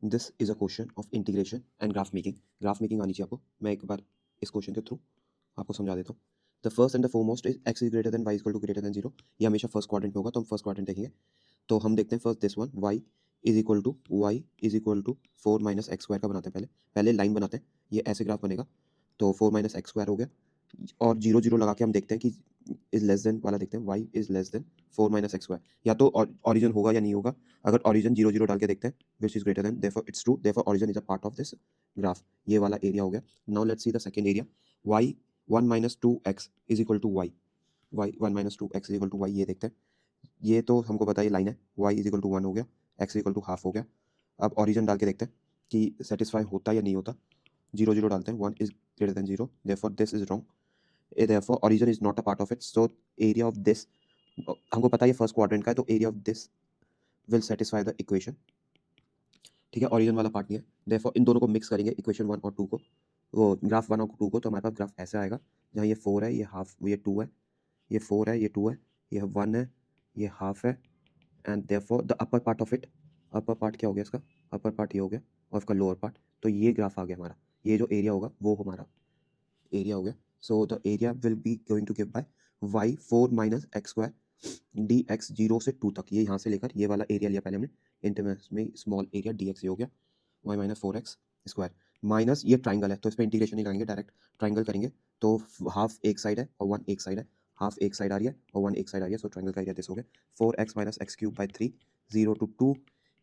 This is a question of integration and graph making. Graph making आनी चाहिए आपको। मैं एक बार इस क्वेश्चन के थ्रू आपको समझा देता हूँ। The first and the foremost is X is greater than Y equal to greater than zero. ये हमेशा फर्स्ट क्वाड्रेंट में होगा, तो हम फर्स्ट क्वाड्रेंट देखेंगे। तो हम देखते हैं first this one, Y is equal to 4 - x² का बनाते हैं। पहले पहले लाइन बनाते हैं, ये ऐसे ग्राफ बनेगा। तो 4 - x² हो गया, और 0 0 लगा के हम देखते हैं कि इज लेस देन वाला देखते हैं, y is less than 4 - x²। या तो ऑरिजिन होगा या नहीं होगा। अगर ऑरिजिन 0 0 डाल के देखते हैं, which is greater than, therefore it's true, therefore origin is a part of this graph. ये वाला एरिया हो गया। Now let's see the second area. y 1 - 2x is equal to y, y 1 - 2x is equal to y। ये देखते हैं, ये तो हमको पता है ये लाइन है। y इज इक्वल टू 1 हो गया, x is equal to half हो गया। अब ऑरिजिन डाल के देखते हैं कि सेटिस्फाई होता है या नहीं होता। 0 0 डालते हैं, 1 is greater then 0, therefore this is wrong, therefore origin is not a part of it, so area of this, हमको पता है ये फर्स्ट क्वाड्रेंट का है, तो area of this will satisfy the equation. ठीक है, ऑरिजिन वाला पार्ट नहीं है। therefore इन दोनों को मिक्स करेंगे, इक्वेशन 1 और 2 को, वो ग्राफ 1 और 2 को, तो हमारे पास ग्राफ ऐसा आएगा जहाँ ये 4 है, ये हाफ, ये 2 है, ये 4 है, ये 2 है, ये 1 है, ये हाफ है, and therefore the upper part of it, upper part क्या हो गया इसका, अपर पार्ट ये हो गया, और इसका लोअर पार्ट। तो ये ग्राफ आ गया हमारा, ये जो एरिया होगा वो हमारा एरिया हो गया। So the area will be going to give by y 4 - x² dx 0 से 2 तक, ये यहाँ से लेकर ये वाला एरिया लिया पहले हमने, इंटरवल में स्मॉल एरिया dx, ये हो गया y - 4x² माइनस ये ट्राइंगल है, तो इस पर इंटीग्रेशन नहीं करेंगे, डायरेक्ट ट्राइंगल करेंगे। तो हाफ एक साइड है और 1 एक साइड है, हाफ एक साइड आ रही है और 1 एक साइड आ रही है, सो ट्राइंगल का एरिया दिस हो गया 4x - x³/3, 0 to 2,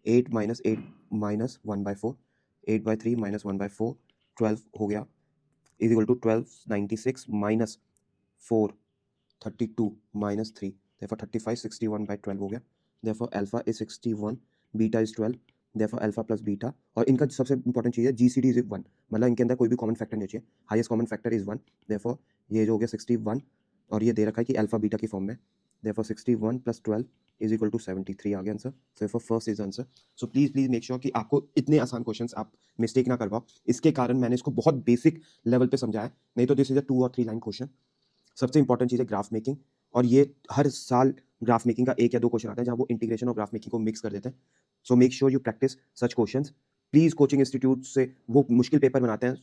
8 - 8 - 1/4, 8/3 - 1/4, 12 हो गया, is equal to 1296 minus 4 32 minus 3, therefore 35 61/12 हो गया। therefore alpha is 61, beta is 12, therefore alpha plus beta, और इनका सबसे इंपॉर्टेंट चीज़ है GCD is 1, मतलब इनके अंदर कोई भी कॉमन फैक्टर नहीं चाहिए, highest common factor is 1, therefore ये जो हो गया 61, और ये दे रखा है कि अल्फा बीटा की फॉर्म में, therefore 61 + 12 इज इक्वल टू 73 आ गया answer. therefore first is answer. So please please make sure कि आपको इतने आसान क्वेश्चंस आप मिस्टेक ना कर पाओ, इसके कारण मैंने इसको बहुत बेसिक लेवल पे समझाया, नहीं तो दिस इज अ 2 और 3 लाइन क्वेश्चन। सबसे इंपॉर्टेंट चीज़ है ग्राफ मेकिंग, और ये हर साल ग्राफ मेकिंग का 1 या 2 क्वेश्चन आता है जहाँ वो इंटीग्रेशन और ग्राफ मेकिंग को मिक्स कर देते हैं। सो make sure you practice such questions. Please coaching institute से वो मुश्किल पेपर बनाते हैं,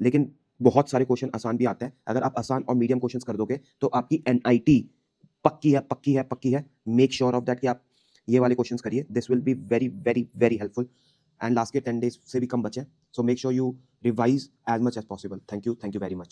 लेकिन बहुत सारे क्वेश्चन आसान भी आते हैं। अगर आप आसान और मीडियम क्वेश्चंस कर दोगे तो आपकी एनआईटी पक्की है, पक्की है, पक्की है। मेक श्योर ऑफ दैट कि आप ये वाले क्वेश्चंस करिए, this will be very very very helpful. And last के 10 डेज से भी कम बचे, so make sure you revise as much as possible. Thank you very much.